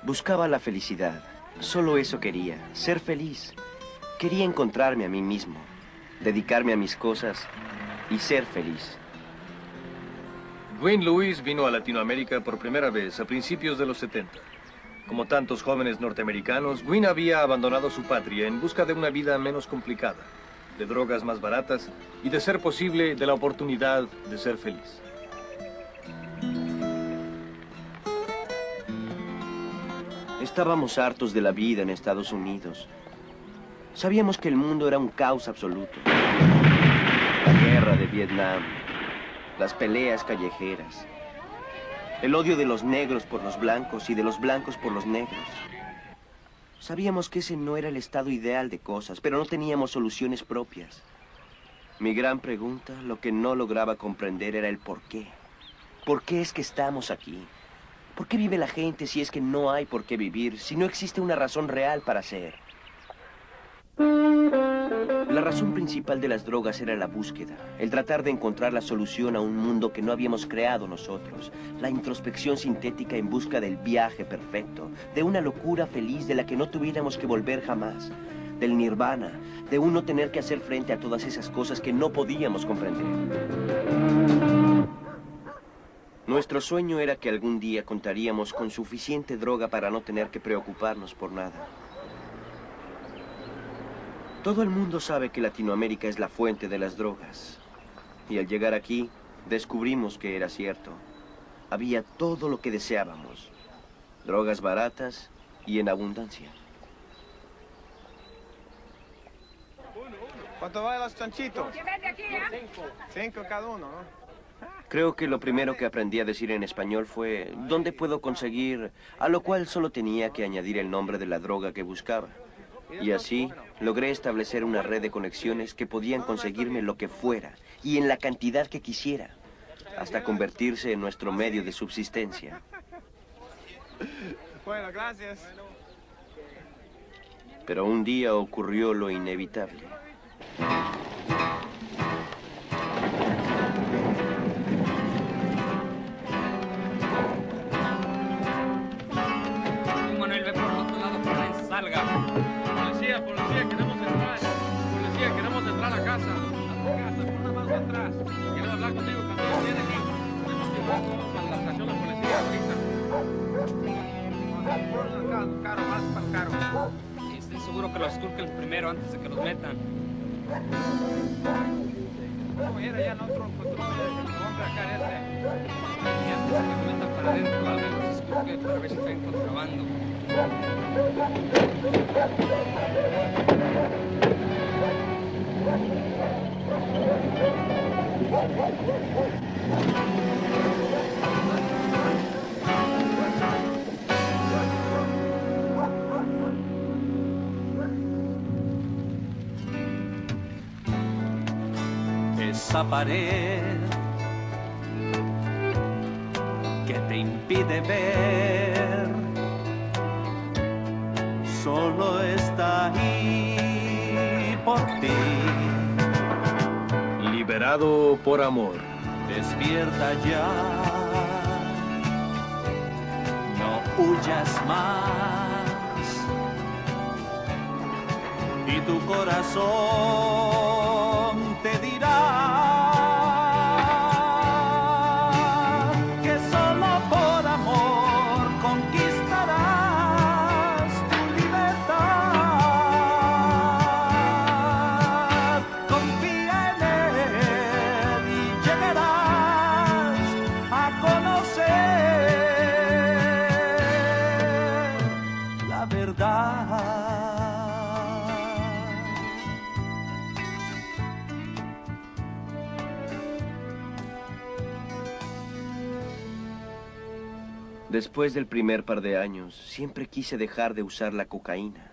Buscaba la felicidad. Solo eso quería, ser feliz. Quería encontrarme a mí mismo, dedicarme a mis cosas y ser feliz. Gwyn Lewis vino a Latinoamérica por primera vez a principios de los 70. Como tantos jóvenes norteamericanos, Gwyn había abandonado su patria en busca de una vida menos complicada, de drogas más baratas y, de ser posible, de la oportunidad de ser feliz. Estábamos hartos de la vida en Estados Unidos. Sabíamos que el mundo era un caos absoluto. La guerra de Vietnam, las peleas callejeras, el odio de los negros por los blancos y de los blancos por los negros. Sabíamos que ese no era el estado ideal de cosas, pero no teníamos soluciones propias. Mi gran pregunta, lo que no lograba comprender, era el por qué. ¿Por qué es que estamos aquí? ¿Por qué vive la gente si es que no hay por qué vivir, si no existe una razón real para ser? La razón principal de las drogas era la búsqueda, el tratar de encontrar la solución a un mundo que no habíamos creado nosotros, la introspección sintética en busca del viaje perfecto, de una locura feliz de la que no tuviéramos que volver jamás, del nirvana, de no tener que hacer frente a todas esas cosas que no podíamos comprender. Nuestro sueño era que algún día contaríamos con suficiente droga para no tener que preocuparnos por nada. Todo el mundo sabe que Latinoamérica es la fuente de las drogas. Y al llegar aquí, descubrimos que era cierto. Había todo lo que deseábamos. Drogas baratas y en abundancia. ¿Cuánto vale los chanchitos? 5 cada uno, ¿no? Creo que lo primero que aprendí a decir en español fue ¿dónde puedo conseguir? A lo cual solo tenía que añadir el nombre de la droga que buscaba. Y así logré establecer una red de conexiones que podían conseguirme lo que fuera y en la cantidad que quisiera, hasta convertirse en nuestro medio de subsistencia. Bueno, gracias. Pero un día ocurrió lo inevitable. Manuel, ve por el otro lado, por ahí, salga. Policía, queremos entrar. Policía, queremos entrar a casa. A casa, por una más atrás. Queremos hablar contigo cuando viene aquí. Tenemos que ir a la estación de policía ahorita. Caro, más para caro. Estoy seguro que los esculquen primero antes de que los metan. ¿Cómo era ya nosotros encontramos el hombre acá Y antes de que me metan para adentro, alguien los esculque para ver si traen contrabando. Esa pared que te impide ver solo está ahí por ti. Liberado por amor. Despierta ya, no huyas más, y tu corazón te dirá que solo por amor conquistarás tu libertad. Confía en él y llegarás a conocer la verdad. Después del primer par de años, siempre quise dejar de usar la cocaína,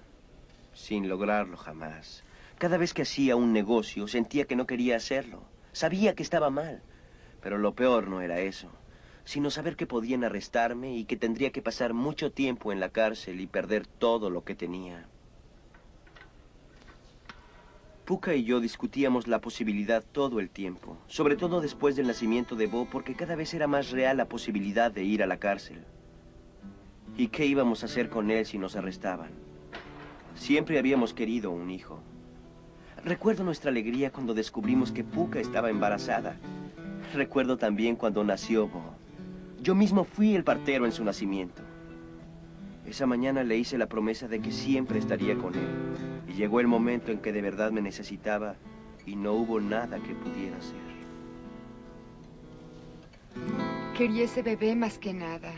sin lograrlo jamás. Cada vez que hacía un negocio, sentía que no quería hacerlo. Sabía que estaba mal, pero lo peor no era eso, sino saber que podían arrestarme y que tendría que pasar mucho tiempo en la cárcel y perder todo lo que tenía. Puka y yo discutíamos la posibilidad todo el tiempo, sobre todo después del nacimiento de Bo, porque cada vez era más real la posibilidad de ir a la cárcel. ¿Y qué íbamos a hacer con él si nos arrestaban? Siempre habíamos querido un hijo. Recuerdo nuestra alegría cuando descubrimos que Puka estaba embarazada. Recuerdo también cuando nació Bo. Yo mismo fui el partero en su nacimiento. Esa mañana le hice la promesa de que siempre estaría con él. Y llegó el momento en que de verdad me necesitaba y no hubo nada que pudiera hacer. Quería ese bebé más que nada.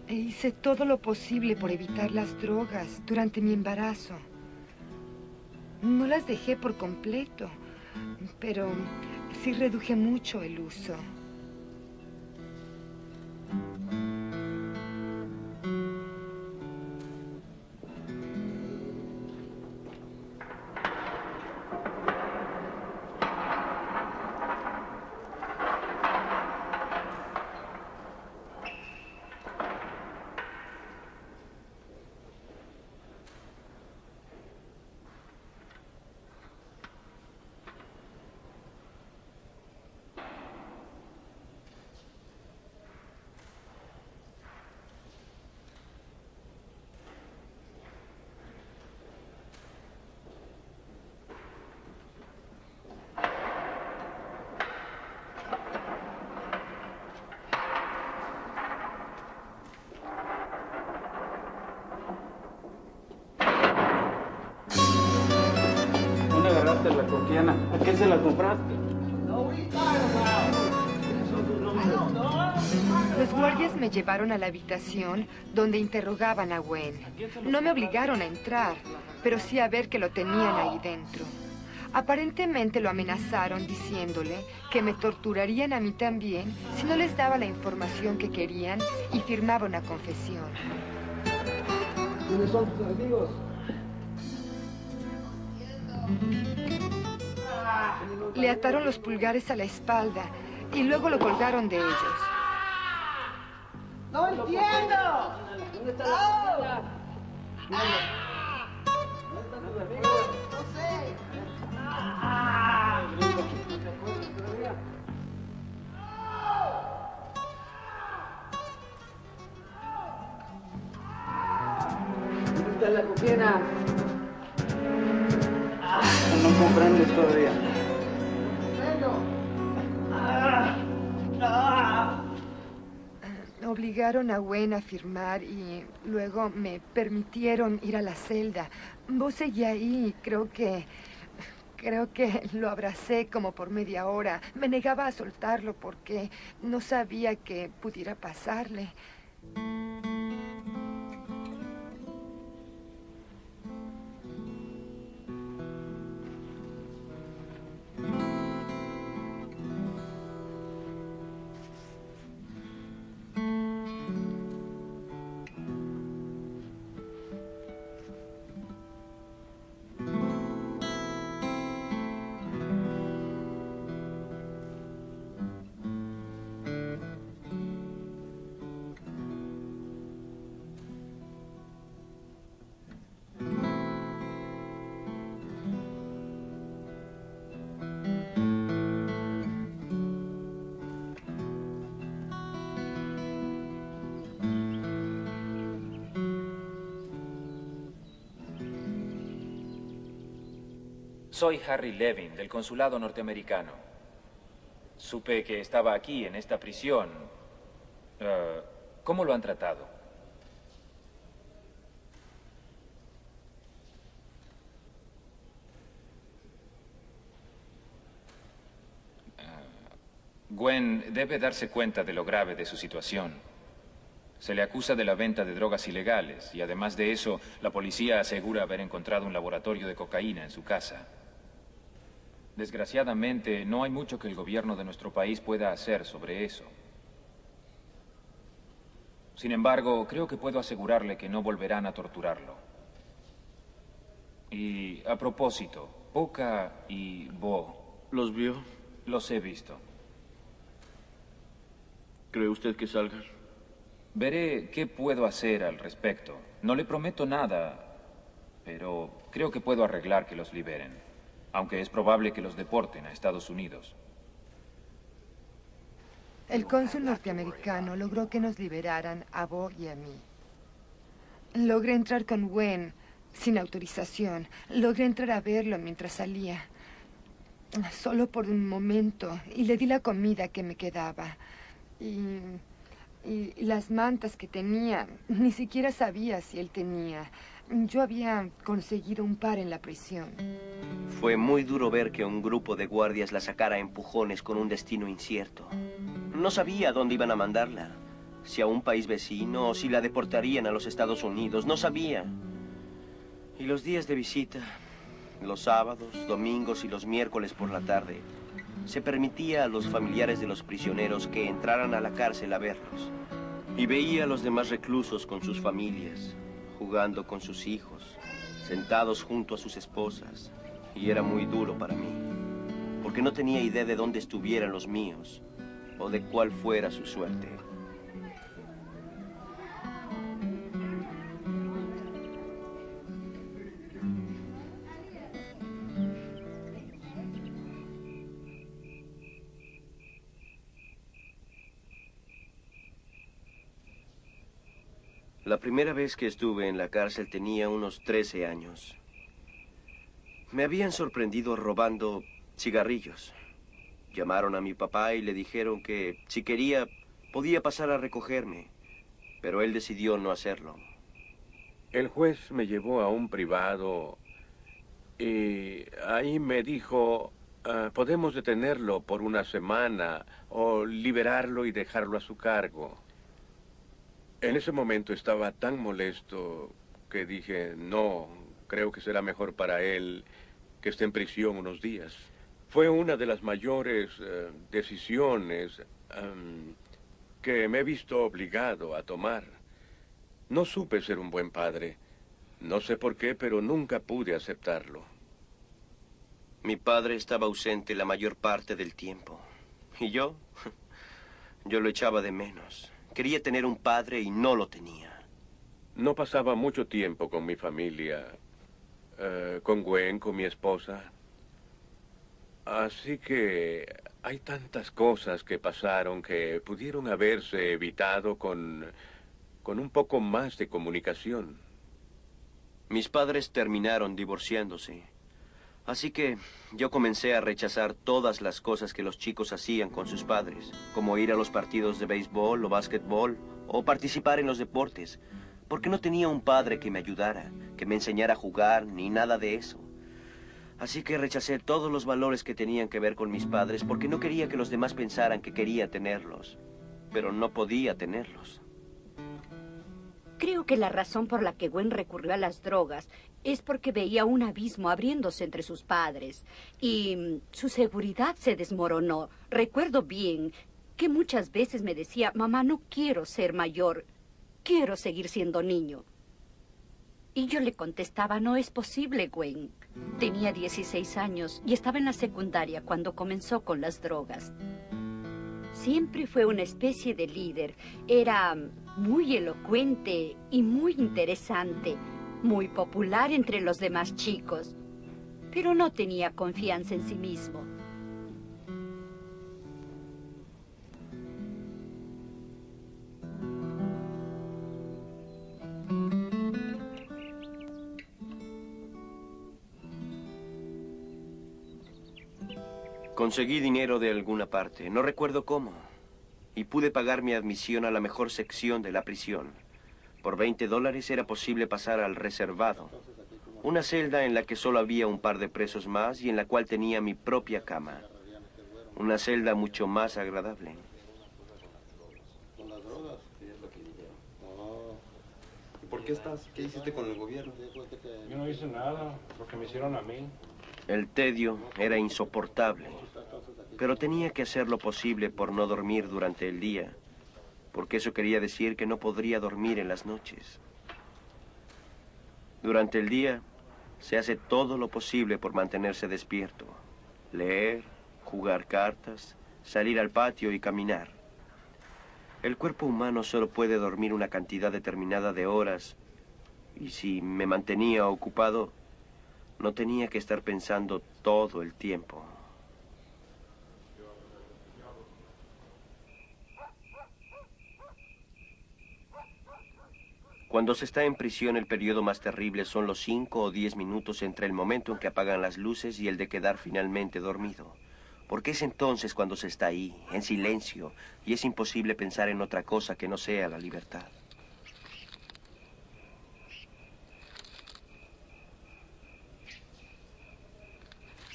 E hice todo lo posible por evitar las drogas durante mi embarazo. No las dejé por completo, pero sí reduje mucho el uso. ¿Dónde agarraste la coquiana? ¿A qué se la compraste? Los guardias me llevaron a la habitación donde interrogaban a Gwen. No me obligaron a entrar, pero sí a ver que lo tenían ahí dentro. Aparentemente lo amenazaron diciéndole que me torturarían a mí también si no les daba la información que querían y firmaba una confesión. ¿Quiénes son tus amigos? Le ataron los pulgares a la espalda y luego lo colgaron de ellos. ¡No entiendo! ¿Dónde está la No sé. ¿Dónde está la coquiana? No comprendes todavía. Obligaron a Gwen a firmar y luego me permitieron ir a la celda. Vos seguía ahí y creo que lo abracé como por media hora. Me negaba a soltarlo porque no sabía qué pudiera pasarle. Soy Harry Levin, del consulado norteamericano. Supe que estaba aquí, en esta prisión. ¿Cómo lo han tratado? Gwen debe darse cuenta de lo grave de su situación. Se le acusa de la venta de drogas ilegales y además de eso, la policía asegura haber encontrado un laboratorio de cocaína en su casa. Desgraciadamente, no hay mucho que el gobierno de nuestro país pueda hacer sobre eso. Sin embargo, creo que puedo asegurarle que no volverán a torturarlo. Y a propósito, Puka y Bo... ¿Los vio? Los he visto. ¿Cree usted que salgan? Veré qué puedo hacer al respecto. No le prometo nada, pero creo que puedo arreglar que los liberen. Aunque es probable que los deporten a Estados Unidos. El cónsul norteamericano logró que nos liberaran a Bo y a mí. Logré entrar con Gwen sin autorización. Logré entrar a verlo mientras salía. Solo por un momento. Y le di la comida que me quedaba. Y las mantas que tenía, ni siquiera sabía si él tenía. Yo había conseguido un par en la prisión. Fue muy duro ver que un grupo de guardias la sacara a empujones con un destino incierto. No sabía dónde iban a mandarla. Si a un país vecino o si la deportarían a los Estados Unidos. No sabía. Y los días de visita, los sábados, domingos y los miércoles por la tarde, se permitía a los familiares de los prisioneros que entraran a la cárcel a verlos. Y veía a los demás reclusos con sus familias, jugando con sus hijos, sentados junto a sus esposas. Y era muy duro para mí, porque no tenía idea de dónde estuvieran los míos o de cuál fuera su suerte. La primera vez que estuve en la cárcel tenía unos 13 años. Me habían sorprendido robando cigarrillos. Llamaron a mi papá y le dijeron que, si quería, podía pasar a recogerme. Pero él decidió no hacerlo. El juez me llevó a un privado y ahí me dijo, podemos detenerlo por una semana o liberarlo y dejarlo a su cargo. En ese momento estaba tan molesto que dije, no, creo que será mejor para él que esté en prisión unos días. Fue una de las mayores decisiones que me he visto obligado a tomar. No supe ser un buen padre. No sé por qué, pero nunca pude aceptarlo. Mi padre estaba ausente la mayor parte del tiempo. ¿Y yo? Yo lo echaba de menos. Quería tener un padre y no lo tenía. No pasaba mucho tiempo con mi familia, con Gwen, con mi esposa. Así que hay tantas cosas que pasaron que pudieron haberse evitado con un poco más de comunicación. Mis padres terminaron divorciándose. Así que yo comencé a rechazar todas las cosas que los chicos hacían con sus padres, como ir a los partidos de béisbol o básquetbol, o participar en los deportes, porque no tenía un padre que me ayudara, que me enseñara a jugar, ni nada de eso. Así que rechacé todos los valores que tenían que ver con mis padres, porque no quería que los demás pensaran que quería tenerlos, pero no podía tenerlos. Creo que la razón por la que Gwen recurrió a las drogas es porque veía un abismo abriéndose entre sus padres y su seguridad se desmoronó. Recuerdo bien que muchas veces me decía, mamá, no quiero ser mayor, quiero seguir siendo niño. Y yo le contestaba, no es posible, Gwen. Tenía 16 años y estaba en la secundaria cuando comenzó con las drogas. Siempre fue una especie de líder. Era muy elocuente y muy interesante, muy popular entre los demás chicos, pero no tenía confianza en sí mismo. Conseguí dinero de alguna parte, no recuerdo cómo, y pude pagar mi admisión a la mejor sección de la prisión. Por $20 era posible pasar al reservado, una celda en la que solo había un par de presos más y en la cual tenía mi propia cama. Una celda mucho más agradable. ¿Por qué estás? ¿Qué hiciste con el gobierno? Yo no hice nada, lo que me hicieron a mí. El tedio era insoportable, pero tenía que hacer lo posible por no dormir durante el día, porque eso quería decir que no podría dormir en las noches. Durante el día se hace todo lo posible por mantenerse despierto, leer, jugar cartas, salir al patio y caminar. El cuerpo humano solo puede dormir una cantidad determinada de horas, y si me mantenía ocupado, no tenía que estar pensando todo el tiempo. Cuando se está en prisión, el periodo más terrible son los 5 o 10 minutos entre el momento en que apagan las luces y el de quedar finalmente dormido. Porque es entonces cuando se está ahí, en silencio, y es imposible pensar en otra cosa que no sea la libertad.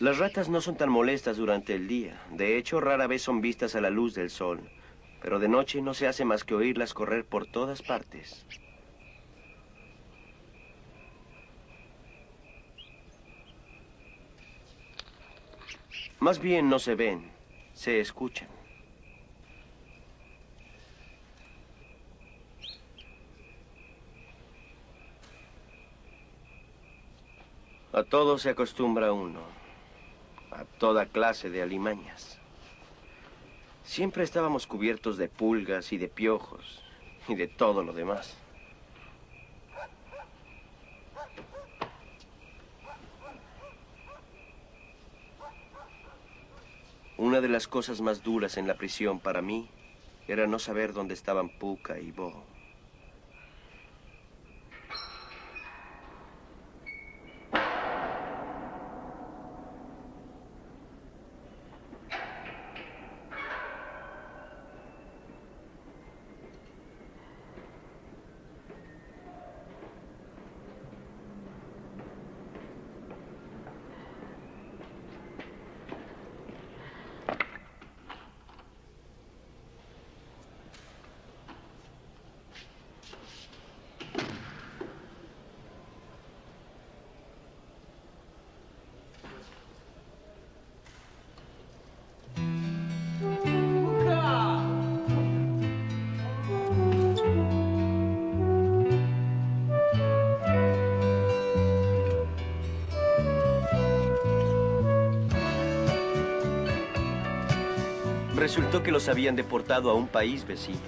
Las ratas no son tan molestas durante el día. De hecho, rara vez son vistas a la luz del sol. Pero de noche no se hace más que oírlas correr por todas partes. Más bien no se ven, se escuchan. A todo se acostumbra uno, a toda clase de alimañas. Siempre estábamos cubiertos de pulgas y de piojos y de todo lo demás. Una de las cosas más duras en la prisión para mí era no saber dónde estaban Puka y Bo. Resultó que los habían deportado a un país vecino.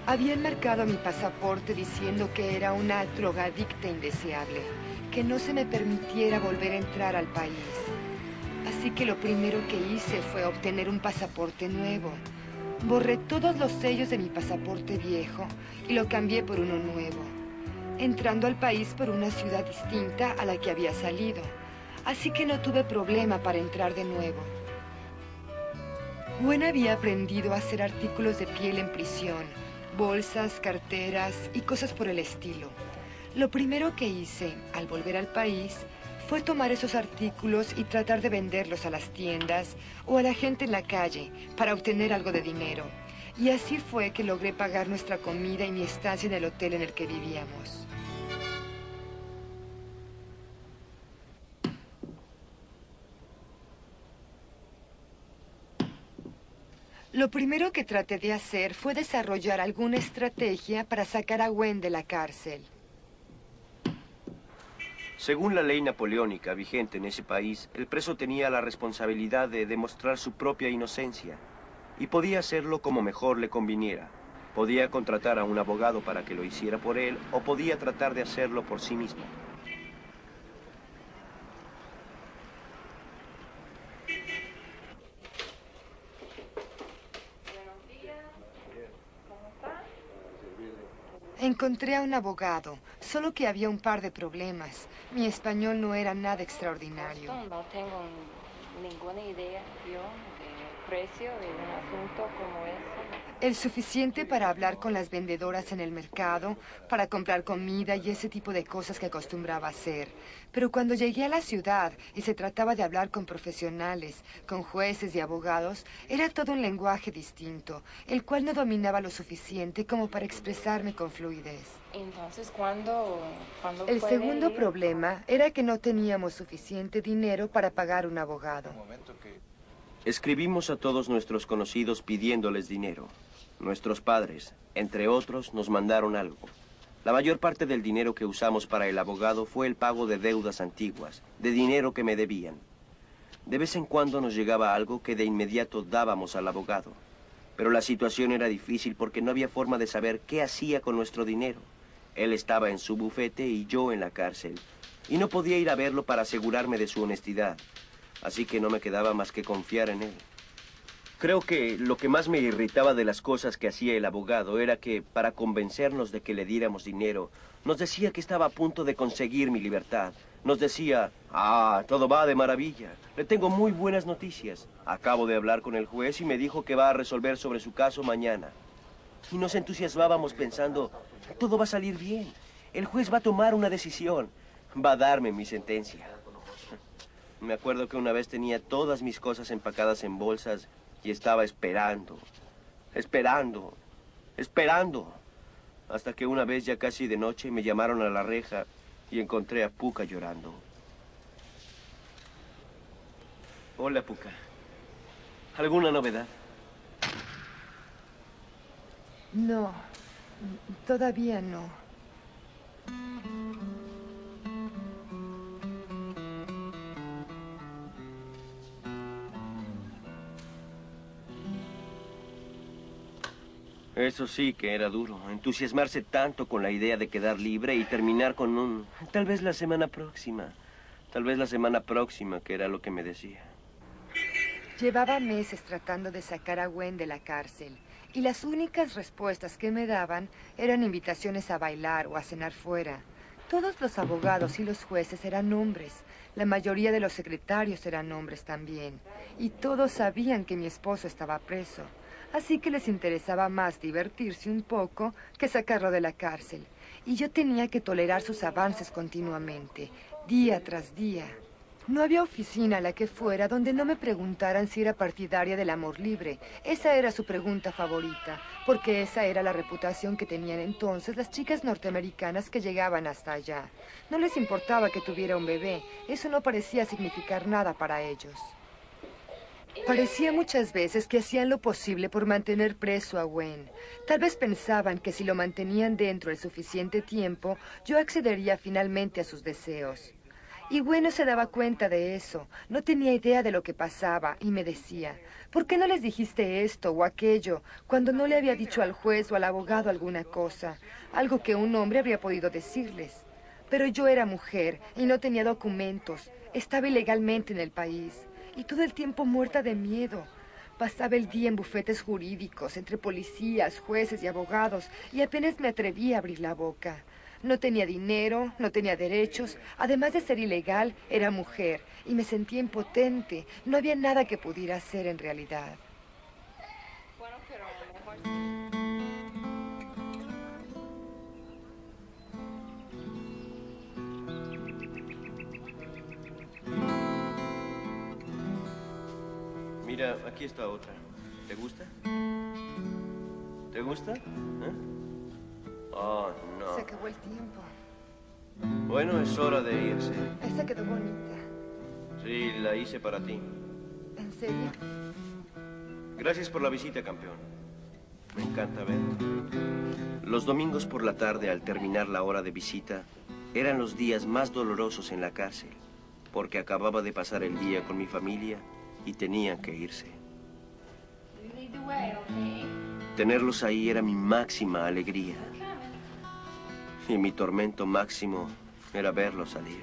Habían marcado mi pasaporte diciendo que era una drogadicta indeseable, que no se me permitiera volver a entrar al país. Así que lo primero que hice fue obtener un pasaporte nuevo. Borré todos los sellos de mi pasaporte viejo y lo cambié por uno nuevo, entrando al país por una ciudad distinta a la que había salido. Así que no tuve problema para entrar de nuevo. Gwen había aprendido a hacer artículos de piel en prisión, bolsas, carteras y cosas por el estilo. Lo primero que hice al volver al país fue tomar esos artículos y tratar de venderlos a las tiendas o a la gente en la calle para obtener algo de dinero. Y así fue que logré pagar nuestra comida y mi estancia en el hotel en el que vivíamos. Lo primero que traté de hacer fue desarrollar alguna estrategia para sacar a Gwen de la cárcel. Según la ley napoleónica vigente en ese país, el preso tenía la responsabilidad de demostrar su propia inocencia y podía hacerlo como mejor le conviniera. Podía contratar a un abogado para que lo hiciera por él o podía tratar de hacerlo por sí mismo. Encontré a un abogado, solo que había un par de problemas. Mi español no era nada extraordinario. No tengo ninguna idea yo del precio de un asunto como ese. El suficiente para hablar con las vendedoras en el mercado, para comprar comida y ese tipo de cosas que acostumbraba hacer. Pero cuando llegué a la ciudad y se trataba de hablar con profesionales, con jueces y abogados, era todo un lenguaje distinto, el cual no dominaba lo suficiente como para expresarme con fluidez. Entonces, ¿cuándo El segundo problema era que no teníamos suficiente dinero para pagar un abogado. Escribimos a todos nuestros conocidos pidiéndoles dinero. Nuestros padres, entre otros, nos mandaron algo. La mayor parte del dinero que usamos para el abogado fue el pago de deudas antiguas, de dinero que me debían. De vez en cuando nos llegaba algo que de inmediato dábamos al abogado. Pero la situación era difícil porque no había forma de saber qué hacía con nuestro dinero. Él estaba en su bufete y yo en la cárcel. Y no podía ir a verlo para asegurarme de su honestidad. Así que no me quedaba más que confiar en él. Creo que lo que más me irritaba de las cosas que hacía el abogado era que, para convencernos de que le diéramos dinero, nos decía que estaba a punto de conseguir mi libertad. Nos decía, todo va de maravilla. Le tengo muy buenas noticias. Acabo de hablar con el juez y me dijo que va a resolver sobre su caso mañana. Y nos entusiasmábamos pensando, todo va a salir bien. El juez va a tomar una decisión. Va a darme mi sentencia. Me acuerdo que una vez tenía todas mis cosas empacadas en bolsas y estaba esperando, hasta que una vez ya casi de noche me llamaron a la reja y encontré a Puka llorando. Hola, Puka. ¿Alguna novedad? No, todavía no. Eso sí que era duro, entusiasmarse tanto con la idea de quedar libre y terminar con un... Tal vez la semana próxima, que era lo que me decía. Llevaba meses tratando de sacar a Gwen de la cárcel, y las únicas respuestas que me daban eran invitaciones a bailar o a cenar fuera. Todos los abogados y los jueces eran hombres, la mayoría de los secretarios eran hombres también, y todos sabían que mi esposo estaba preso. Así que les interesaba más divertirse un poco que sacarlo de la cárcel. Y yo tenía que tolerar sus avances continuamente, día tras día. No había oficina a la que fuera donde no me preguntaran si era partidaria del amor libre. Esa era su pregunta favorita, porque esa era la reputación que tenían entonces las chicas norteamericanas que llegaban hasta allá. No les importaba que tuviera un bebé, eso no parecía significar nada para ellos. Parecía muchas veces que hacían lo posible por mantener preso a Gwen. Tal vez pensaban que si lo mantenían dentro el suficiente tiempo, yo accedería finalmente a sus deseos. Y Gwen no se daba cuenta de eso, no tenía idea de lo que pasaba y me decía, ¿por qué no les dijiste esto o aquello cuando no le había dicho al juez o al abogado alguna cosa? Algo que un hombre habría podido decirles. Pero yo era mujer y no tenía documentos, estaba ilegalmente en el país. Y todo el tiempo muerta de miedo. Pasaba el día en bufetes jurídicos, entre policías, jueces y abogados, y apenas me atreví a abrir la boca. No tenía dinero, no tenía derechos, además de ser ilegal, era mujer, y me sentía impotente. No había nada que pudiera hacer en realidad. Mira, aquí está otra. ¿Te gusta? ¿Te gusta? ¿Eh? Oh, no. Se acabó el tiempo. Bueno, es hora de irse. Esa quedó bonita. Sí, la hice para ti. ¿En serio? Gracias por la visita, campeón. Me encanta verte. Los domingos por la tarde, al terminar la hora de visita, eran los días más dolorosos en la cárcel, porque acababa de pasar el día con mi familia y tenían que irse. Tenerlos ahí era mi máxima alegría. Y mi tormento máximo era verlos salir.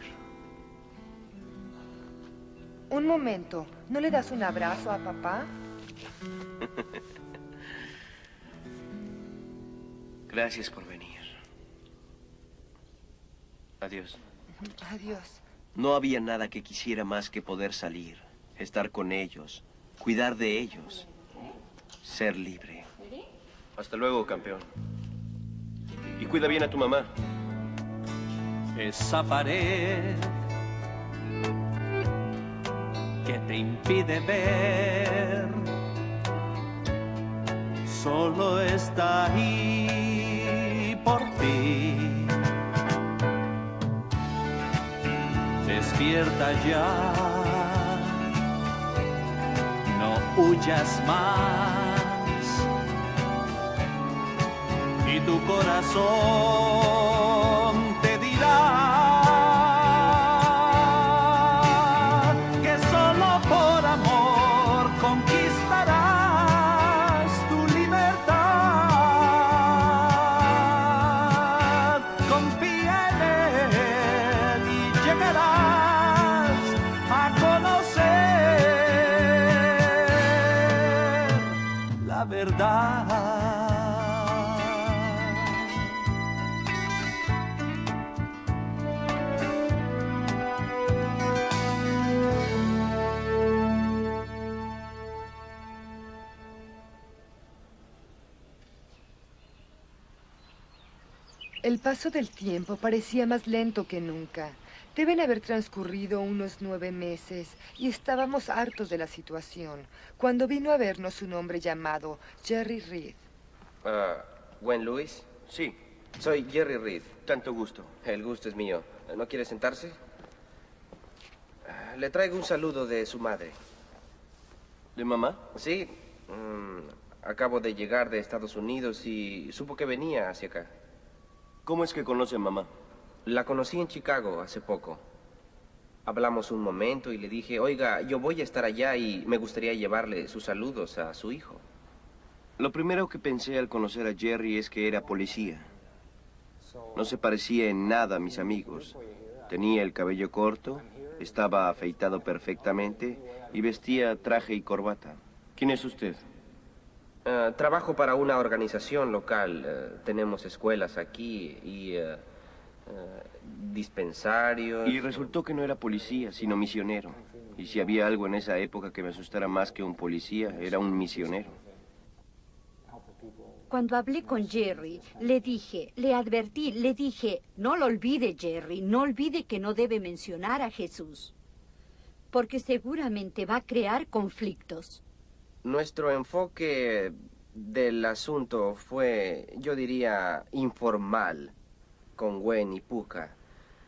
Un momento, ¿no le das un abrazo a papá? Gracias por venir. Adiós. Adiós. No había nada que quisiera más que poder salir, estar con ellos, cuidar de ellos, ser libre. Hasta luego, campeón. Y cuida bien a tu mamá. Esa pared que te impide ver solo está ahí por ti. Despierta ya, no huyas más. Y tu corazón te dirá que solo por amor conquistarás tu libertad. Confía en él y llegarás a conocer verdad. El paso del tiempo parecía más lento que nunca. Deben haber transcurrido unos 9 meses y estábamos hartos de la situación cuando vino a vernos un hombre llamado Jerry Reed. ¿Gwen Lewis? Sí. Soy Jerry Reed. Tanto gusto. El gusto es mío. ¿No quiere sentarse? Le traigo un saludo de su madre. ¿De mamá? Sí. Acabo de llegar de Estados Unidos y supo que venía hacia acá. ¿Cómo es que conoce a mamá? La conocí en Chicago hace poco. Hablamos un momento y le dije, oiga, yo voy a estar allá y me gustaría llevarle sus saludos a su hijo. Lo primero que pensé al conocer a Jerry es que era policía. No se parecía en nada a mis amigos. Tenía el cabello corto, estaba afeitado perfectamente y vestía traje y corbata. ¿Quién es usted? Trabajo para una organización local. Tenemos escuelas aquí y dispensarios. Y resultó que no era policía, sino misionero. Y si había algo en esa época que me asustara más que un policía, era un misionero. Cuando hablé con Jerry, le advertí, le dije, no lo olvide, Jerry, no olvide que no debe mencionar a Jesús, porque seguramente va a crear conflictos. Nuestro enfoque del asunto fue, yo diría, informal, con Gwen y Puka.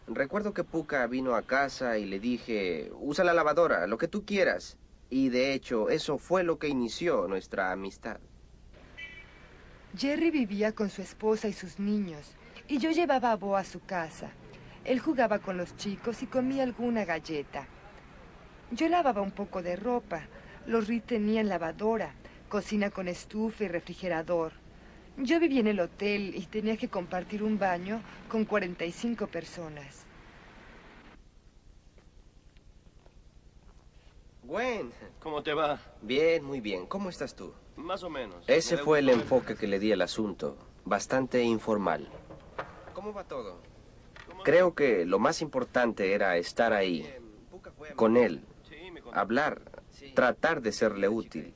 Recuerdo que Puka vino a casa y le dije, usa la lavadora, lo que tú quieras. Y de hecho, eso fue lo que inició nuestra amistad. Jerry vivía con su esposa y sus niños, y yo llevaba a Bo a su casa. Él jugaba con los chicos y comía alguna galleta. Yo lavaba un poco de ropa. Los Reed tenían lavadora, cocina con estufa y refrigerador. Yo vivía en el hotel y tenía que compartir un baño con 45 personas. Gwen. ¿Cómo te va? Bien, muy bien. ¿Cómo estás tú? Más o menos. Ese fue el enfoque que le di al asunto. Bastante informal. ¿Cómo va todo? Creo que lo más importante era estar ahí, con él, hablar, tratar de serle útil.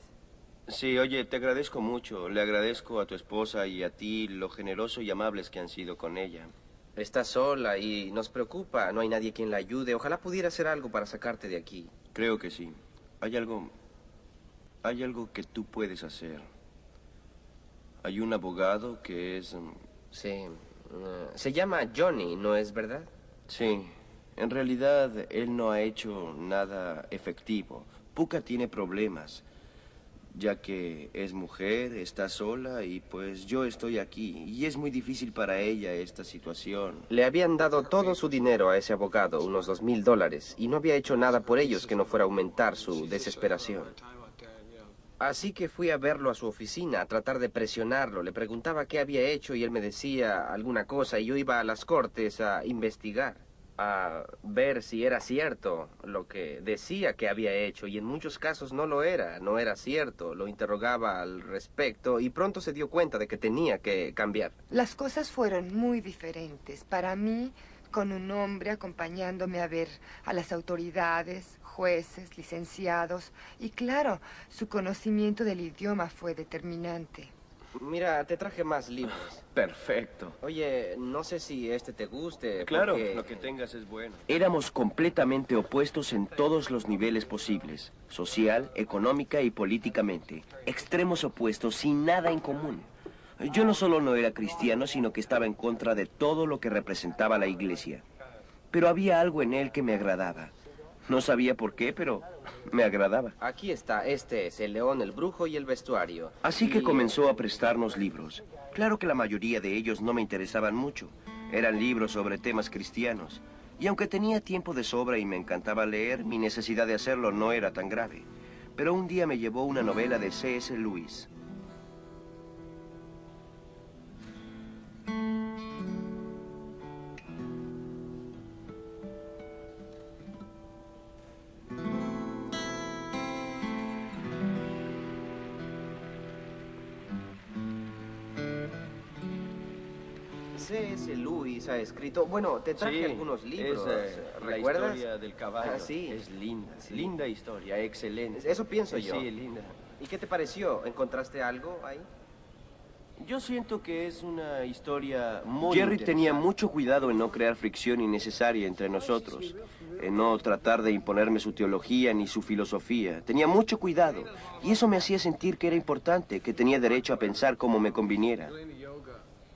Sí, oye, te agradezco mucho. Le agradezco a tu esposa y a ti lo generoso y amables que han sido con ella. Está sola y nos preocupa. No hay nadie quien la ayude. Ojalá pudiera hacer algo para sacarte de aquí. Creo que sí. Hay algo que tú puedes hacer. Hay un abogado que es... Sí. Se llama Johnny, ¿no es verdad? Sí. En realidad, él no ha hecho nada efectivo. Puka tiene problemas, ya que es mujer, está sola y pues yo estoy aquí. Y es muy difícil para ella esta situación. Le habían dado todo su dinero a ese abogado, unos $2,000, y no había hecho nada por ellos que no fuera a aumentar su desesperación. Así que fui a verlo a su oficina, a tratar de presionarlo. Le preguntaba qué había hecho y él me decía alguna cosa y yo iba a las cortes a investigar, a ver si era cierto lo que decía que había hecho, y en muchos casos no lo era, no era cierto. Lo interrogaba al respecto y pronto se dio cuenta de que tenía que cambiar. Las cosas fueron muy diferentes. Para mí, con un hombre acompañándome a ver a las autoridades, jueces, licenciados, y claro, su conocimiento del idioma fue determinante. Mira, te traje más libros. Perfecto. Oye, no sé si este te guste. Claro, porque... lo que tengas es bueno. Éramos completamente opuestos en todos los niveles posibles, social, económica y políticamente. Extremos opuestos sin nada en común. Yo no solo no era cristiano, sino que estaba en contra de todo lo que representaba la iglesia. Pero había algo en él que me agradaba. No sabía por qué, pero me agradaba. Aquí está, este es El León, el Brujo y el Vestuario. Así que comenzó a prestarnos libros. Claro que la mayoría de ellos no me interesaban mucho. Eran libros sobre temas cristianos. Y aunque tenía tiempo de sobra y me encantaba leer, mi necesidad de hacerlo no era tan grave. Pero un día me llevó una novela de C.S. Lewis. C.S. Lewis ha escrito... Bueno, te traje algunos libros, ¿recuerdas? La historia del caballo. Ah, sí. Es linda, linda historia, excelente. Eso pienso yo. Sí, linda. ¿Y qué te pareció? ¿Encontraste algo ahí? Yo siento que es una historia muy Jerry interesante. tenía mucho cuidado en no crear fricción innecesaria entre nosotros, en no tratar de imponerme su teología ni su filosofía. Tenía mucho cuidado, y eso me hacía sentir que era importante, que tenía derecho a pensar como me conviniera.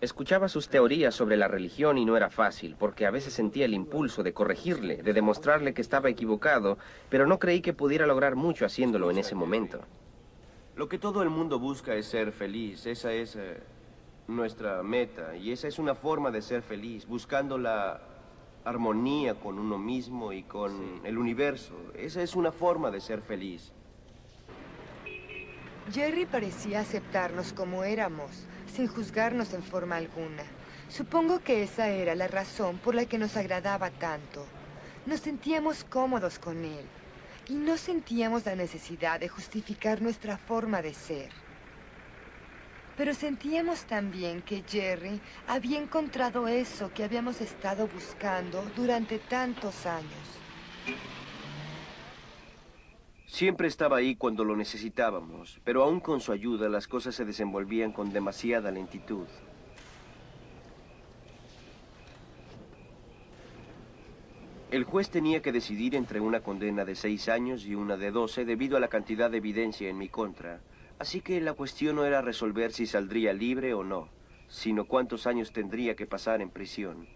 Escuchaba sus teorías sobre la religión y no era fácil, porque a veces sentía el impulso de corregirle, de demostrarle que estaba equivocado, pero no creí que pudiera lograr mucho haciéndolo en ese momento. Lo que todo el mundo busca es ser feliz. Esa es nuestra meta. Y esa es una forma de ser feliz, buscando la armonía con uno mismo y con el universo. Esa es una forma de ser feliz. Jerry parecía aceptarnos como éramos, sin juzgarnos en forma alguna. Supongo que esa era la razón por la que nos agradaba tanto. Nos sentíamos cómodos con él. Y no sentíamos la necesidad de justificar nuestra forma de ser. Pero sentíamos también que Jerry había encontrado eso que habíamos estado buscando durante tantos años. Siempre estaba ahí cuando lo necesitábamos, pero aún con su ayuda las cosas se desenvolvían con demasiada lentitud. El juez tenía que decidir entre una condena de 6 años y una de 12 debido a la cantidad de evidencia en mi contra. Así que la cuestión no era resolver si saldría libre o no, sino cuántos años tendría que pasar en prisión.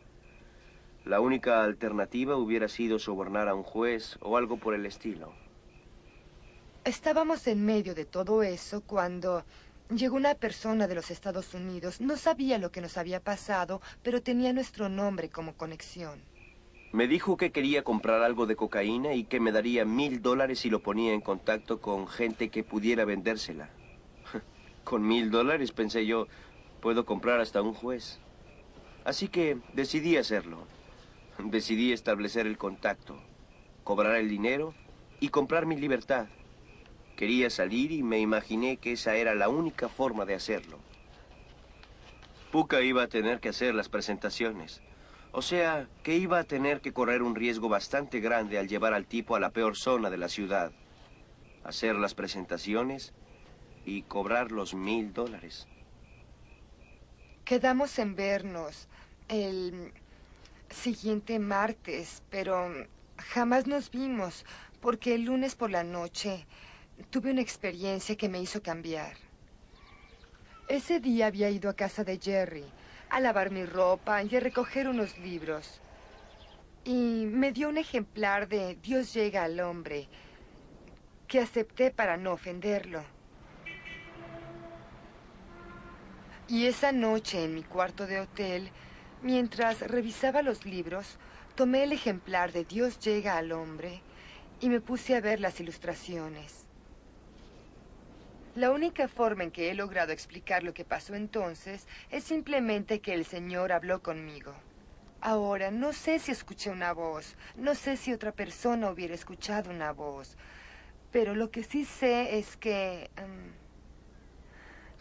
La única alternativa hubiera sido sobornar a un juez o algo por el estilo. Estábamos en medio de todo eso cuando llegó una persona de los Estados Unidos. No sabía lo que nos había pasado, pero tenía nuestro nombre como conexión. Me dijo que quería comprar algo de cocaína y que me daría $1000 si lo ponía en contacto con gente que pudiera vendérsela. Con $1000, pensé yo, puedo comprar hasta un juez. Así que decidí hacerlo. Decidí establecer el contacto, cobrar el dinero y comprar mi libertad. Quería salir y me imaginé que esa era la única forma de hacerlo. Puka iba a tener que hacer las presentaciones. O sea, que iba a tener que correr un riesgo bastante grande al llevar al tipo a la peor zona de la ciudad. Hacer las presentaciones y cobrar los $1000. Quedamos en vernos el siguiente martes, pero jamás nos vimos porque el lunes por la noche tuve una experiencia que me hizo cambiar. Ese día había ido a casa de Jerry a lavar mi ropa y a recoger unos libros. Y me dio un ejemplar de Dios llega al hombre, que acepté para no ofenderlo. Y esa noche en mi cuarto de hotel, mientras revisaba los libros, tomé el ejemplar de Dios llega al hombre y me puse a ver las ilustraciones. La única forma en que he logrado explicar lo que pasó entonces es simplemente que el Señor habló conmigo. Ahora, no sé si escuché una voz, no sé si otra persona hubiera escuchado una voz, pero lo que sí sé es que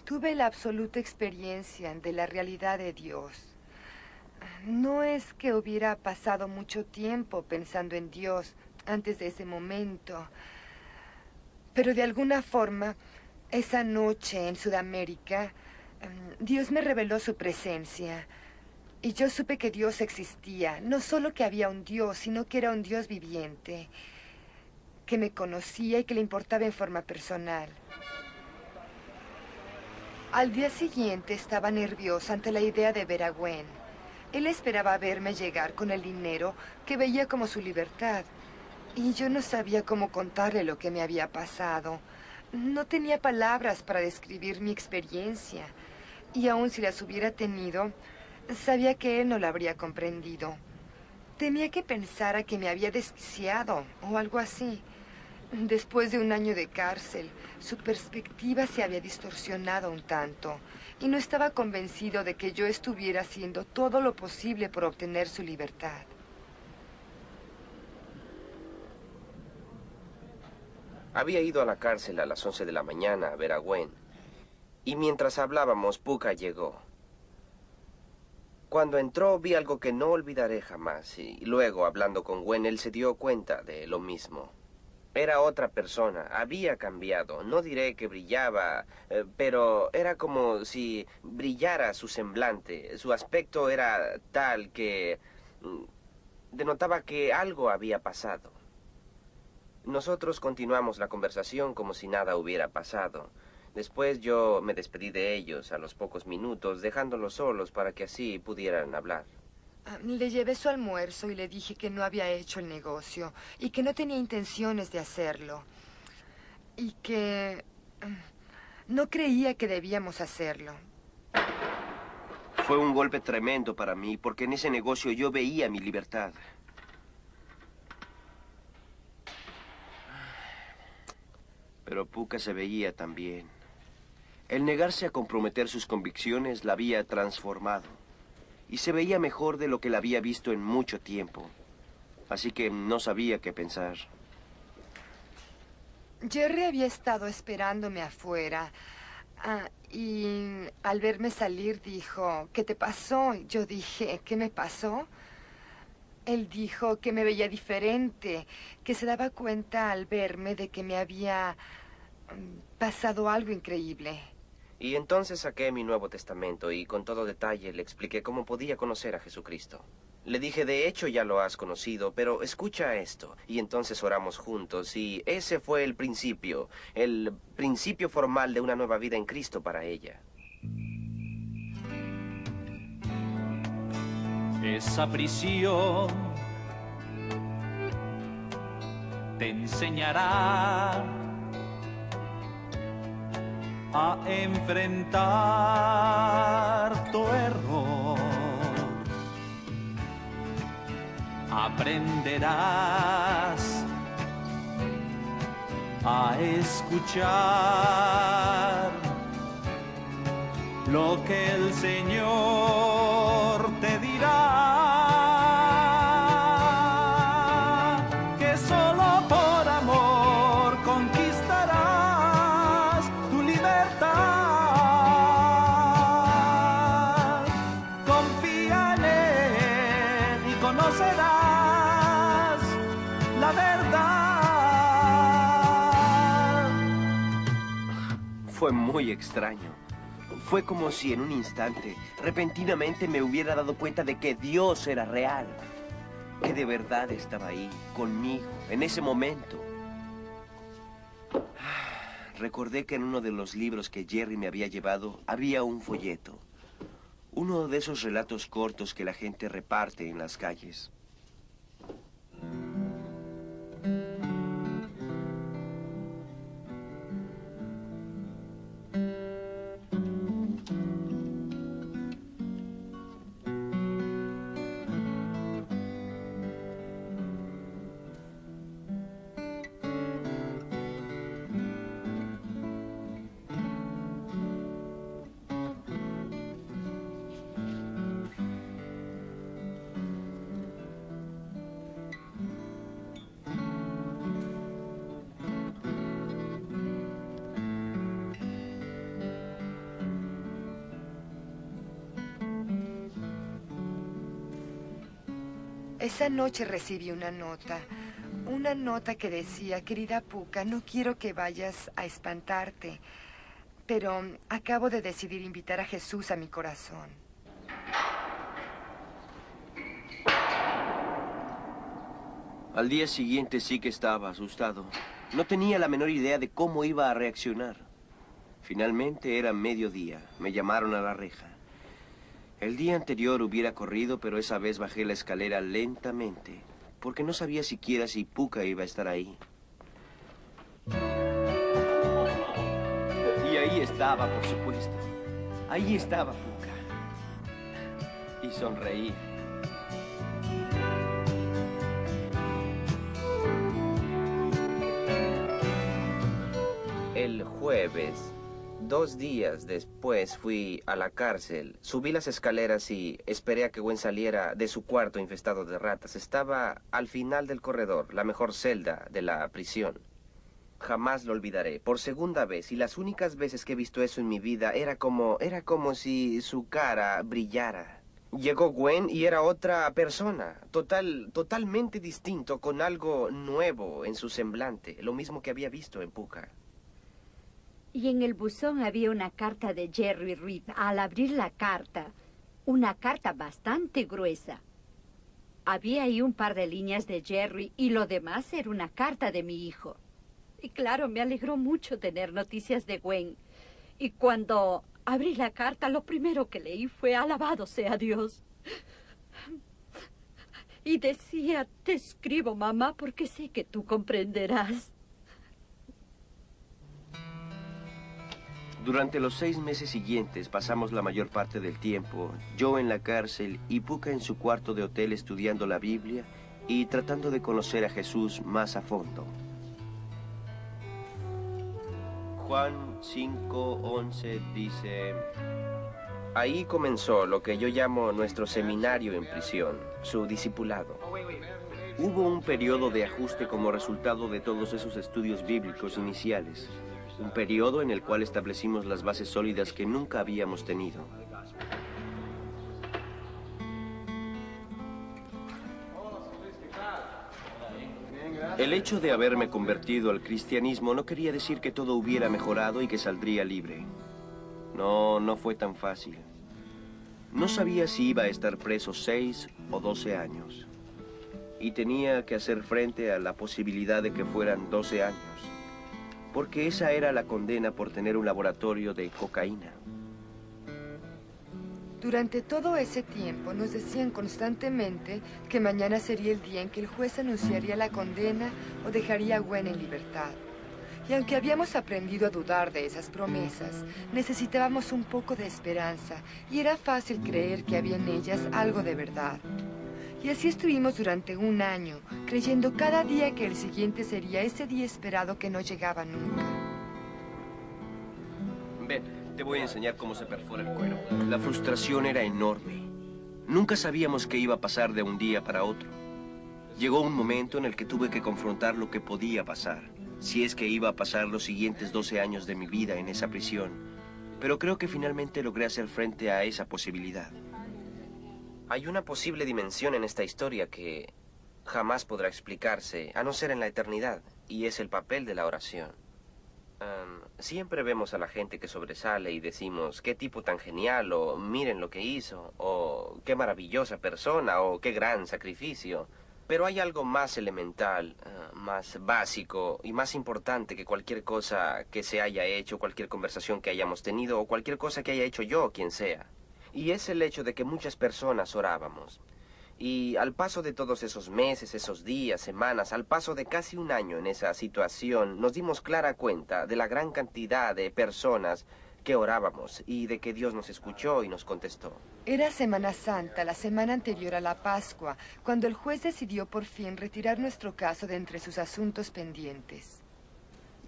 tuve la absoluta experiencia de la realidad de Dios. No es que hubiera pasado mucho tiempo pensando en Dios antes de ese momento, pero de alguna forma, esa noche en Sudamérica, Dios me reveló su presencia. Y yo supe que Dios existía. No solo que había un Dios, sino que era un Dios viviente, que me conocía y que le importaba en forma personal. Al día siguiente estaba nerviosa ante la idea de ver a Gwen. Él esperaba verme llegar con el dinero que veía como su libertad. Y yo no sabía cómo contarle lo que me había pasado. No tenía palabras para describir mi experiencia. Y aun si las hubiera tenido, sabía que él no la habría comprendido. Temía que pensara que me había desquiciado o algo así. Después de un año de cárcel, su perspectiva se había distorsionado un tanto y no estaba convencido de que yo estuviera haciendo todo lo posible por obtener su libertad. Había ido a la cárcel a las 11 de la mañana a ver a Gwen. Y mientras hablábamos, Puka llegó. Cuando entró vi algo que no olvidaré jamás y luego, hablando con Gwen, él se dio cuenta de lo mismo. Era otra persona, había cambiado. No diré que brillaba, pero era como si brillara su semblante. Su aspecto era tal que denotaba que algo había pasado. Nosotros continuamos la conversación como si nada hubiera pasado. Después yo me despedí de ellos a los pocos minutos, dejándolos solos para que así pudieran hablar. Le llevé su almuerzo y le dije que no había hecho el negocio y que no tenía intenciones de hacerlo. Y que no creía que debíamos hacerlo. Fue un golpe tremendo para mí, porque en ese negocio yo veía mi libertad. Pero Puka se veía también. El negarse a comprometer sus convicciones la había transformado. Y se veía mejor de lo que la había visto en mucho tiempo. Así que no sabía qué pensar. Jerry había estado esperándome afuera. Y al verme salir dijo, ¿qué te pasó? Yo dije, ¿qué me pasó? Él dijo que me veía diferente, que se daba cuenta al verme de que me había pasado algo increíble. Y entonces saqué mi Nuevo Testamento y con todo detalle le expliqué cómo podía conocer a Jesucristo. Le dije, de hecho ya lo has conocido, pero escucha esto. Y entonces oramos juntos y ese fue el principio formal de una nueva vida en Cristo para ella. Esa prisión te enseñará a enfrentar tu error. Aprenderás a escuchar lo que el Señor te dirá, que solo por amor conquistarás tu libertad. Confía en Él y conocerás la verdad. Fue muy extraño. Fue como si en un instante, repentinamente me hubiera dado cuenta de que Dios era real. Que de verdad estaba ahí, conmigo, en ese momento. Recordé que en uno de los libros que Jerry me había llevado había un folleto. Uno de esos relatos cortos que la gente reparte en las calles. Esa noche recibí una nota que decía, querida Puka, no quiero que vayas a espantarte, pero acabo de decidir invitar a Jesús a mi corazón. Al día siguiente sí que estaba asustado. No tenía la menor idea de cómo iba a reaccionar. Finalmente era mediodía. Me llamaron a la reja. El día anterior hubiera corrido, pero esa vez bajé la escalera lentamente, porque no sabía siquiera si Puka iba a estar ahí. Y ahí estaba, por supuesto. Ahí estaba Puka. Y sonreía. El jueves, 2 días después, fui a la cárcel. Subí las escaleras y esperé a que Gwen saliera de su cuarto infestado de ratas. Estaba al final del corredor, la mejor celda de la prisión. Jamás lo olvidaré. Por segunda vez, y las únicas veces que he visto eso en mi vida, era como si su cara brillara. Llegó Gwen y era otra persona, totalmente distinto, con algo nuevo en su semblante, lo mismo que había visto en Puka. Y en el buzón había una carta de Jerry Reed. Al abrir la carta, una carta bastante gruesa. Había ahí un par de líneas de Jerry y lo demás era una carta de mi hijo. Y claro, me alegró mucho tener noticias de Gwen. Y cuando abrí la carta, lo primero que leí fue "Alabado sea Dios". Y decía: "Te escribo, mamá, porque sé que tú comprenderás". Durante los 6 meses siguientes pasamos la mayor parte del tiempo, yo en la cárcel y Puka en su cuarto de hotel estudiando la Biblia y tratando de conocer a Jesús más a fondo. Juan 5:11 dice: Ahí comenzó lo que yo llamo nuestro seminario en prisión, su discipulado. Hubo un periodo de ajuste como resultado de todos esos estudios bíblicos iniciales. Un periodo en el cual establecimos las bases sólidas que nunca habíamos tenido. El hecho de haberme convertido al cristianismo no quería decir que todo hubiera mejorado y que saldría libre. No fue tan fácil. No sabía si iba a estar preso 6 o 12 años. Y tenía que hacer frente a la posibilidad de que fueran 12 años. Porque esa era la condena por tener un laboratorio de cocaína. Durante todo ese tiempo nos decían constantemente que mañana sería el día en que el juez anunciaría la condena o dejaría a Gwen en libertad. Y aunque habíamos aprendido a dudar de esas promesas, necesitábamos un poco de esperanza y era fácil creer que había en ellas algo de verdad. Y así estuvimos durante un año, creyendo cada día que el siguiente sería ese día esperado que no llegaba nunca. Ven, te voy a enseñar cómo se perfora el cuero. La frustración era enorme. Nunca sabíamos qué iba a pasar de un día para otro. Llegó un momento en el que tuve que confrontar lo que podía pasar, si es que iba a pasar los siguientes 12 años de mi vida en esa prisión. Pero creo que finalmente logré hacer frente a esa posibilidad. Hay una posible dimensión en esta historia que jamás podrá explicarse, a no ser en la eternidad, y es el papel de la oración. Siempre vemos a la gente que sobresale y decimos, qué tipo tan genial, o miren lo que hizo, o qué maravillosa persona, o qué gran sacrificio. Pero hay algo más elemental, más básico y más importante que cualquier cosa que se haya hecho, cualquier conversación que hayamos tenido, o cualquier cosa que haya hecho yo, quien sea. Y es el hecho de que muchas personas orábamos. Y al paso de todos esos meses, esos días, semanas, al paso de casi un año en esa situación, nos dimos clara cuenta de la gran cantidad de personas que orábamos y de que Dios nos escuchó y nos contestó. Era Semana Santa, la semana anterior a la Pascua, cuando el juez decidió por fin retirar nuestro caso de entre sus asuntos pendientes.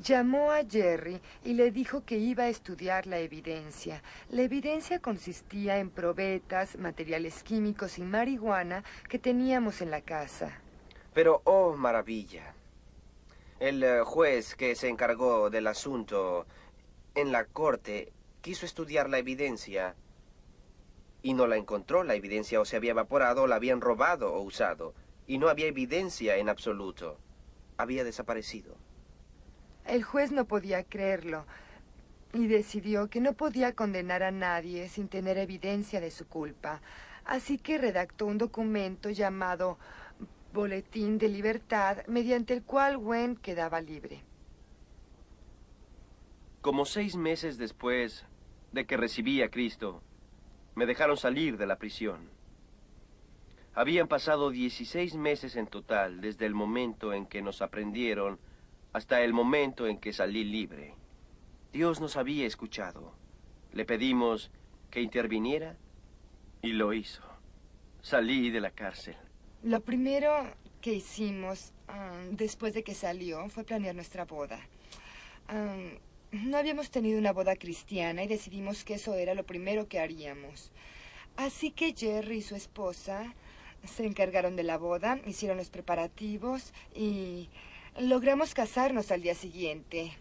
Llamó a Jerry y le dijo que iba a estudiar la evidencia. La evidencia consistía en probetas, materiales químicos y marihuana que teníamos en la casa. Pero, oh, maravilla. El juez que se encargó del asunto en la corte quiso estudiar la evidencia y no la encontró. La evidencia o se había evaporado o la habían robado o usado. Y no había evidencia en absoluto. Había desaparecido. El juez no podía creerlo y decidió que no podía condenar a nadie sin tener evidencia de su culpa. Así que redactó un documento llamado Boletín de Libertad, mediante el cual Gwen quedaba libre. Como 6 meses después de que recibí a Cristo, me dejaron salir de la prisión. Habían pasado 16 meses en total desde el momento en que nos aprendieron hasta el momento en que salí libre. Dios nos había escuchado. Le pedimos que interviniera y lo hizo. Salí de la cárcel. Lo primero que hicimos después de que salió fue planear nuestra boda. No habíamos tenido una boda cristiana y decidimos que eso era lo primero que haríamos. Así que Jerry y su esposa se encargaron de la boda, hicieron los preparativos y logramos casarnos al día siguiente.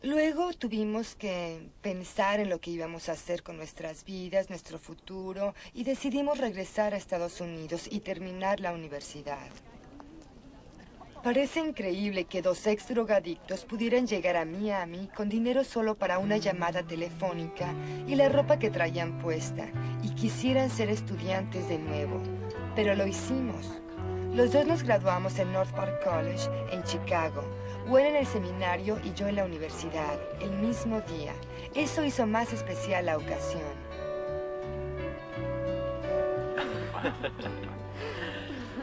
Luego tuvimos que pensar en lo que íbamos a hacer con nuestras vidas, nuestro futuro, y decidimos regresar a Estados Unidos y terminar la universidad. Parece increíble que dos ex drogadictos pudieran llegar a Miami con dinero solo para una llamada telefónica y la ropa que traían puesta, y quisieran ser estudiantes de nuevo. Pero lo hicimos. Los dos nos graduamos en North Park College, en Chicago. Gwen en el seminario y yo en la universidad, el mismo día. Eso hizo más especial la ocasión.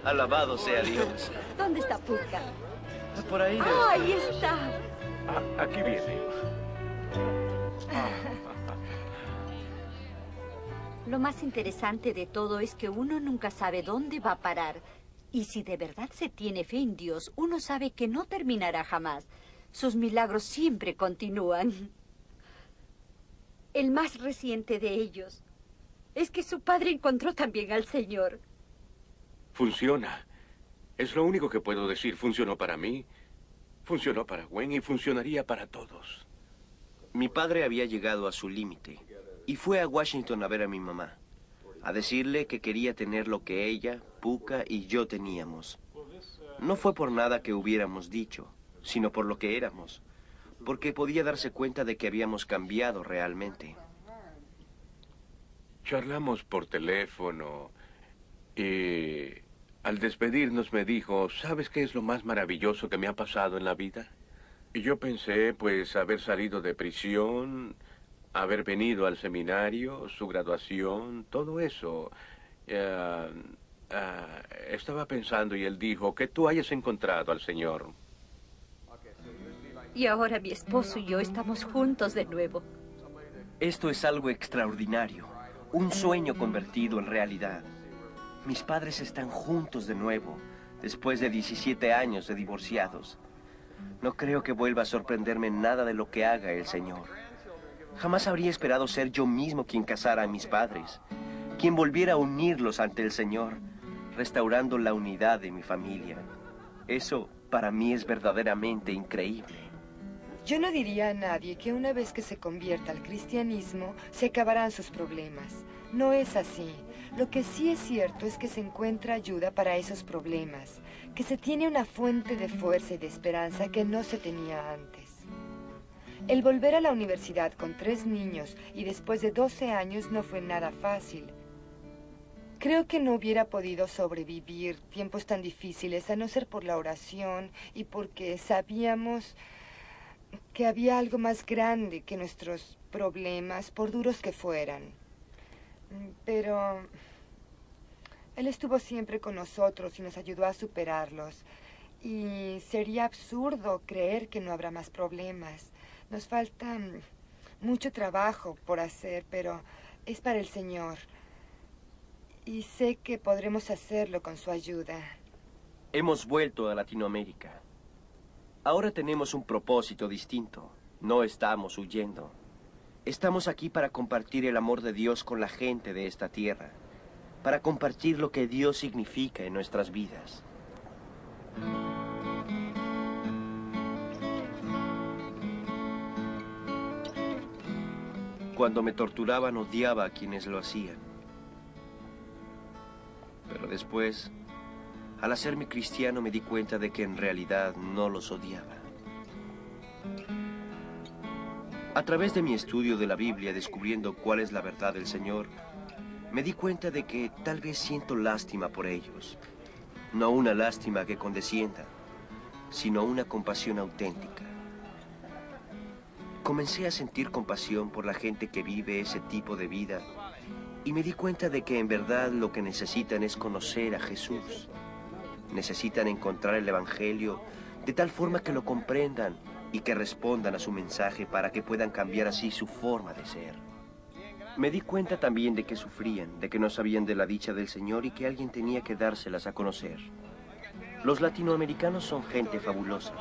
Alabado sea Dios. ¿Dónde está Puka? Por ahí. ¡Ah, ahí está! Aquí viene. Lo más interesante de todo es que uno nunca sabe dónde va a parar. Y si de verdad se tiene fe en Dios, uno sabe que no terminará jamás. Sus milagros siempre continúan. El más reciente de ellos es que su padre encontró también al Señor. Funciona. Es lo único que puedo decir. Funcionó para mí, funcionó para Gwen y funcionaría para todos. Mi padre había llegado a su límite y fue a Washington a ver a mi mamá, a decirle que quería tener lo que ella, Puka y yo teníamos. No fue por nada que hubiéramos dicho, sino por lo que éramos, porque podía darse cuenta de que habíamos cambiado realmente. Charlamos por teléfono y al despedirnos me dijo, ¿sabes qué es lo más maravilloso que me ha pasado en la vida? Y yo pensé, pues, haber salido de prisión, haber venido al seminario, su graduación, todo eso. Estaba pensando y él dijo, que tú hayas encontrado al Señor. Y ahora mi esposo y yo estamos juntos de nuevo. Esto es algo extraordinario, un sueño convertido en realidad. Mis padres están juntos de nuevo, después de 17 años de divorciados. No creo que vuelva a sorprenderme nada de lo que haga el Señor. Jamás habría esperado ser yo mismo quien casara a mis padres, quien volviera a unirlos ante el Señor, restaurando la unidad de mi familia. Eso para mí es verdaderamente increíble. Yo no diría a nadie que una vez que se convierta al cristianismo, se acabarán sus problemas. No es así. Lo que sí es cierto es que se encuentra ayuda para esos problemas, que se tiene una fuente de fuerza y de esperanza que no se tenía antes. El volver a la universidad con 3 niños y después de 12 años no fue nada fácil. Creo que no hubiera podido sobrevivir tiempos tan difíciles a no ser por la oración y porque sabíamos que había algo más grande que nuestros problemas, por duros que fueran. Pero Él estuvo siempre con nosotros y nos ayudó a superarlos. Y sería absurdo creer que no habrá más problemas. Nos falta mucho trabajo por hacer, pero es para el Señor. Y sé que podremos hacerlo con su ayuda. Hemos vuelto a Latinoamérica. Ahora tenemos un propósito distinto. No estamos huyendo. Estamos aquí para compartir el amor de Dios con la gente de esta tierra, para compartir lo que Dios significa en nuestras vidas. Cuando me torturaban, odiaba a quienes lo hacían. Pero después, al hacerme cristiano, me di cuenta de que en realidad no los odiaba. A través de mi estudio de la Biblia, descubriendo cuál es la verdad del Señor, me di cuenta de que tal vez siento lástima por ellos. No una lástima que condescienda, sino una compasión auténtica. Comencé a sentir compasión por la gente que vive ese tipo de vida y me di cuenta de que en verdad lo que necesitan es conocer a Jesús. Necesitan encontrar el Evangelio de tal forma que lo comprendan y que respondan a su mensaje para que puedan cambiar así su forma de ser. Me di cuenta también de que sufrían, de que no sabían de la dicha del Señor y que alguien tenía que dárselas a conocer. Los latinoamericanos son gente fabulosa.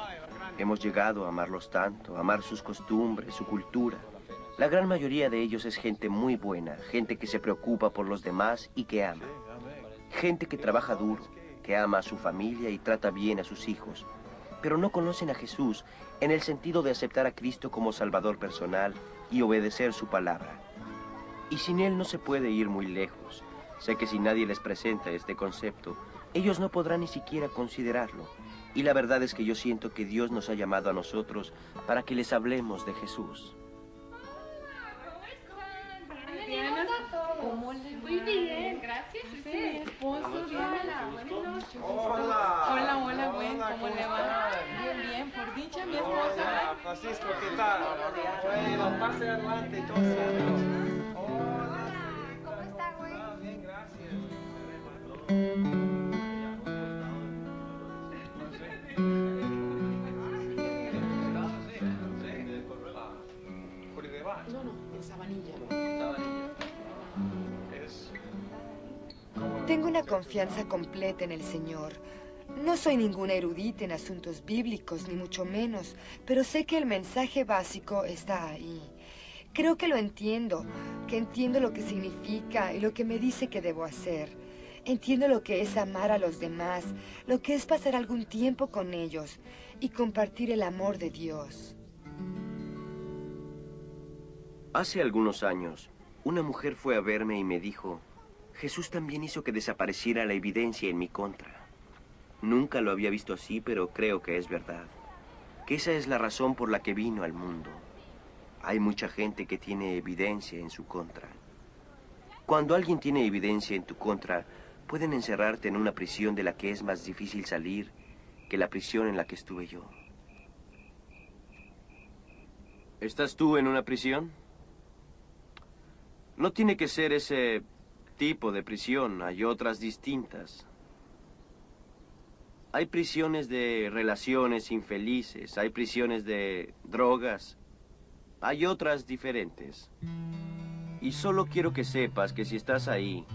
Hemos llegado a amarlos tanto, a amar sus costumbres, su cultura. La gran mayoría de ellos es gente muy buena, gente que se preocupa por los demás y que ama. Gente que trabaja duro, que ama a su familia y trata bien a sus hijos. pero no conocen a Jesús en el sentido de aceptar a Cristo como Salvador personal y obedecer su palabra. Y sin Él no se puede ir muy lejos. Sé que si nadie les presenta este concepto, ellos no podrán ni siquiera considerarlo. Y la verdad es que yo siento que Dios nos ha llamado a nosotros para que les hablemos de Jesús. Muy bien, gracias. Sí, mi esposo. Hola, Gwen, ¿cómo le va? Bien, por dicha, mi esposa. Francisco, ¿qué tal? Bueno, pase adelante, entonces. Hola, ¿cómo está, Gwen? Bien, gracias. No, en Sabanilla. Tengo una confianza completa en el Señor. No soy ninguna erudita en asuntos bíblicos, ni mucho menos, pero sé que el mensaje básico está ahí. Creo que lo entiendo, que entiendo lo que significa y lo que me dice que debo hacer. Entiendo lo que es amar a los demás, lo que es pasar algún tiempo con ellos y compartir el amor de Dios. Hace algunos años, una mujer fue a verme y me dijo: Jesús también hizo que desapareciera la evidencia en mi contra. Nunca lo había visto así, pero creo que es verdad. Que esa es la razón por la que vino al mundo. Hay mucha gente que tiene evidencia en su contra. Cuando alguien tiene evidencia en tu contra, pueden encerrarte en una prisión de la que es más difícil salir que la prisión en la que estuve yo. ¿Estás tú en una prisión? No tiene que ser ese tipo de prisión, hay otras distintas. Hay prisiones de relaciones infelices, hay prisiones de drogas, hay otras diferentes. Y solo quiero que sepas que si estás ahí,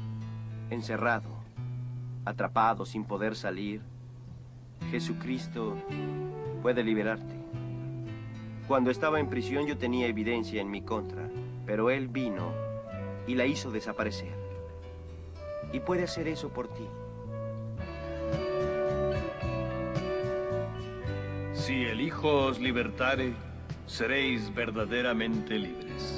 encerrado, atrapado sin poder salir, Jesucristo puede liberarte. Cuando estaba en prisión yo tenía evidencia en mi contra, pero Él vino y la hizo desaparecer. Y puede hacer eso por ti. Si el Hijo os libertare, seréis verdaderamente libres.